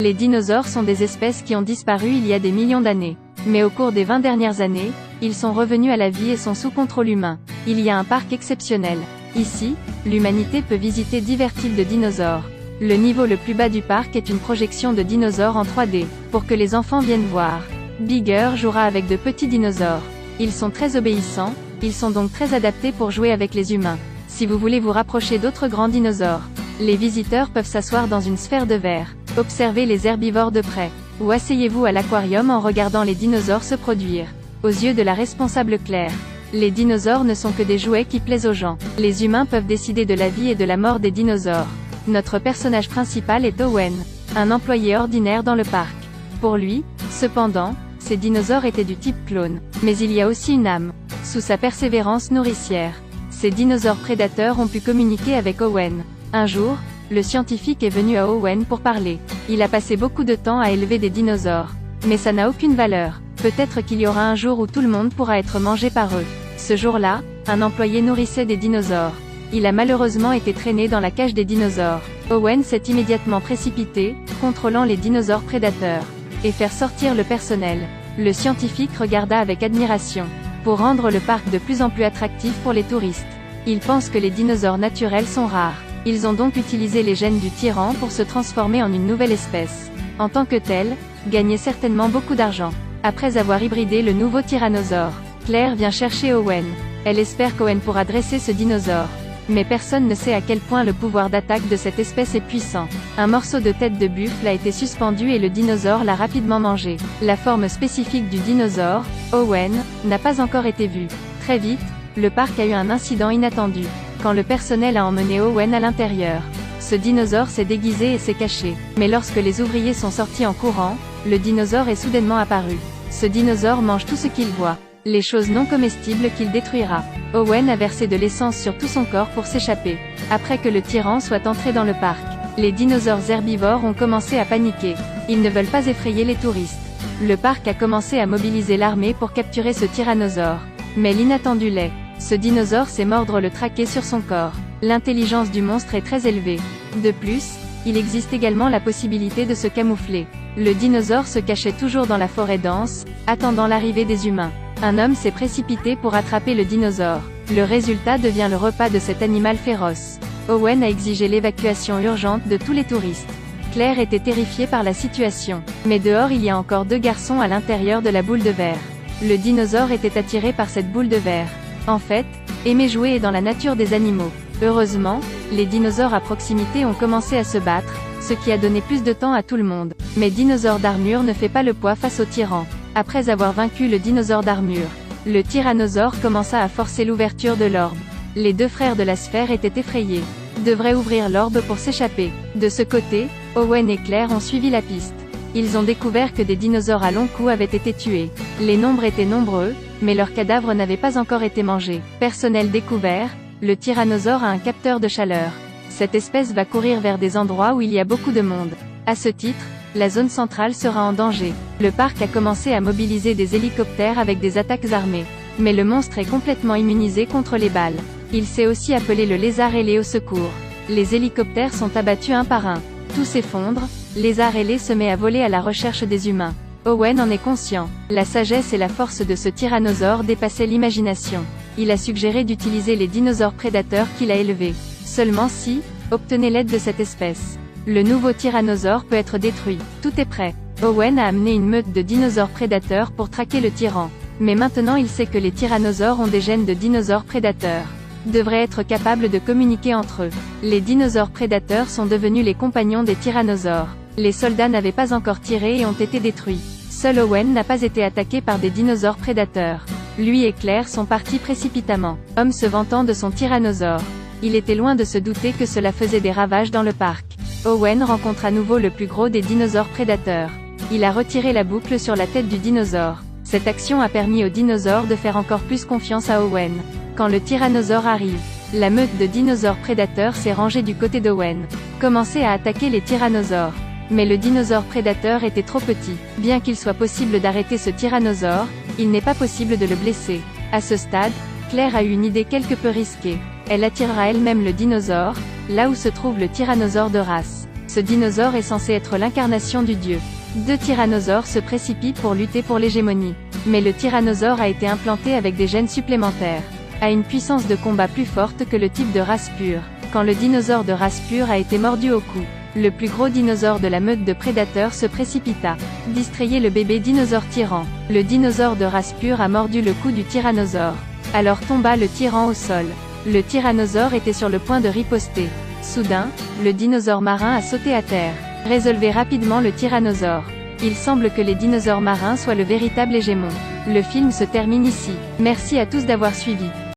Les dinosaures sont des espèces qui ont disparu il y a des millions d'années. Mais au cours des 20 dernières années, ils sont revenus à la vie et sont sous contrôle humain. Il y a un parc exceptionnel. Ici, l'humanité peut visiter divers types de dinosaures. Le niveau le plus bas du parc est une projection de dinosaures en 3D, pour que les enfants viennent voir. Bigger jouera avec de petits dinosaures. Ils sont très obéissants, ils sont donc très adaptés pour jouer avec les humains. Si vous voulez vous rapprocher d'autres grands dinosaures, les visiteurs peuvent s'asseoir dans une sphère de verre. Observez les herbivores de près. Ou asseyez-vous à l'aquarium en regardant les dinosaures se produire. Aux yeux de la responsable Claire, les dinosaures ne sont que des jouets qui plaisent aux gens. Les humains peuvent décider de la vie et de la mort des dinosaures. Notre personnage principal est Owen, un employé ordinaire dans le parc. Pour lui, cependant, ces dinosaures étaient du type clone. Mais il y a aussi une âme. Sous sa persévérance nourricière, ces dinosaures prédateurs ont pu communiquer avec Owen. Un jour, le scientifique est venu à Owen pour parler. Il a passé beaucoup de temps à élever des dinosaures. Mais ça n'a aucune valeur. Peut-être qu'il y aura un jour où tout le monde pourra être mangé par eux. Ce jour-là, un employé nourrissait des dinosaures. Il a malheureusement été traîné dans la cage des dinosaures. Owen s'est immédiatement précipité, contrôlant les dinosaures prédateurs, et faire sortir le personnel. Le scientifique regarda avec admiration. Pour rendre le parc de plus en plus attractif pour les touristes. Il pense que les dinosaures naturels sont rares. Ils ont donc utilisé les gènes du tyran pour se transformer en une nouvelle espèce. En tant que tel, gagner certainement beaucoup d'argent. Après avoir hybridé le nouveau tyrannosaure, Claire vient chercher Owen. Elle espère qu'Owen pourra dresser ce dinosaure. Mais personne ne sait à quel point le pouvoir d'attaque de cette espèce est puissant. Un morceau de tête de buffle a été suspendu et le dinosaure l'a rapidement mangé. La forme spécifique du dinosaure, Owen, n'a pas encore été vue. Très vite, le parc a eu un incident inattendu. Quand le personnel a emmené Owen à l'intérieur, ce dinosaure s'est déguisé et s'est caché. Mais lorsque les ouvriers sont sortis en courant, le dinosaure est soudainement apparu. Ce dinosaure mange tout ce qu'il voit. Les choses non comestibles qu'il détruira. Owen a versé de l'essence sur tout son corps pour s'échapper. Après que le tyran soit entré dans le parc, les dinosaures herbivores ont commencé à paniquer. Ils ne veulent pas effrayer les touristes. Le parc a commencé à mobiliser l'armée pour capturer ce tyrannosaure. Mais l'inattendu l'est. Ce dinosaure sait mordre le traqué sur son corps. L'intelligence du monstre est très élevée. De plus, il existe également la possibilité de se camoufler. Le dinosaure se cachait toujours dans la forêt dense, attendant l'arrivée des humains. Un homme s'est précipité pour attraper le dinosaure. Le résultat devient le repas de cet animal féroce. Owen a exigé l'évacuation urgente de tous les touristes. Claire était terrifiée par la situation. Mais dehors il y a encore 2 garçons à l'intérieur de la boule de verre. Le dinosaure était attiré par cette boule de verre. En fait, aimer jouer est dans la nature des animaux. Heureusement, les dinosaures à proximité ont commencé à se battre, ce qui a donné plus de temps à tout le monde. Mais dinosaure d'armure ne fait pas le poids face au tyran. Après avoir vaincu le dinosaure d'armure, le tyrannosaure commença à forcer l'ouverture de l'orbe. Les 2 frères de la sphère étaient effrayés. Devraient ouvrir l'orbe pour s'échapper. De ce côté, Owen et Claire ont suivi la piste. Ils ont découvert que des dinosaures à long cou avaient été tués. Les nombres étaient nombreux, mais leurs cadavres n'avaient pas encore été mangés. Personnel découvert, le tyrannosaure a un capteur de chaleur. Cette espèce va courir vers des endroits où il y a beaucoup de monde. À ce titre, la zone centrale sera en danger. Le parc a commencé à mobiliser des hélicoptères avec des attaques armées. Mais le monstre est complètement immunisé contre les balles. Il s'est aussi appelé le lézard ailé au secours. Les hélicoptères sont abattus un par un. Tout s'effondre, lézard ailé se met à voler à la recherche des humains. Owen en est conscient. La sagesse et la force de ce tyrannosaure dépassaient l'imagination. Il a suggéré d'utiliser les dinosaures prédateurs qu'il a élevés. Seulement si, obtenez l'aide de cette espèce. Le nouveau tyrannosaure peut être détruit. Tout est prêt. Owen a amené une meute de dinosaures prédateurs pour traquer le tyran. Mais maintenant il sait que les tyrannosaures ont des gènes de dinosaures prédateurs. Devraient être capables de communiquer entre eux. Les dinosaures prédateurs sont devenus les compagnons des tyrannosaures. Les soldats n'avaient pas encore tiré et ont été détruits. Seul Owen n'a pas été attaqué par des dinosaures prédateurs. Lui et Claire sont partis précipitamment. Homme se vantant de son tyrannosaure. Il était loin de se douter que cela faisait des ravages dans le parc. Owen rencontre à nouveau le plus gros des dinosaures prédateurs. Il a retiré la boucle sur la tête du dinosaure. Cette action a permis au dinosaure de faire encore plus confiance à Owen. Quand le tyrannosaure arrive, la meute de dinosaures prédateurs s'est rangée du côté d'Owen. Commencez à attaquer les tyrannosaures. Mais le dinosaure prédateur était trop petit. Bien qu'il soit possible d'arrêter ce tyrannosaure, il n'est pas possible de le blesser. À ce stade, Claire a eu une idée quelque peu risquée. Elle attirera elle-même le dinosaure, là où se trouve le tyrannosaure de race. Ce dinosaure est censé être l'incarnation du dieu. Deux tyrannosaures se précipitent pour lutter pour l'hégémonie. Mais le tyrannosaure a été implanté avec des gènes supplémentaires, a une puissance de combat plus forte que le type de race pure. Quand le dinosaure de race pure a été mordu au cou, le plus gros dinosaure de la meute de prédateurs se précipita, distrayer le bébé dinosaure tyran. Le dinosaure de race pure a mordu le cou du tyrannosaure. Alors tomba le tyran au sol. Le tyrannosaure était sur le point de riposter. Soudain, le dinosaure marin a sauté à terre. Résolvez rapidement le tyrannosaure. Il semble que les dinosaures marins soient le véritable hégémon. Le film se termine ici. Merci à tous d'avoir suivi.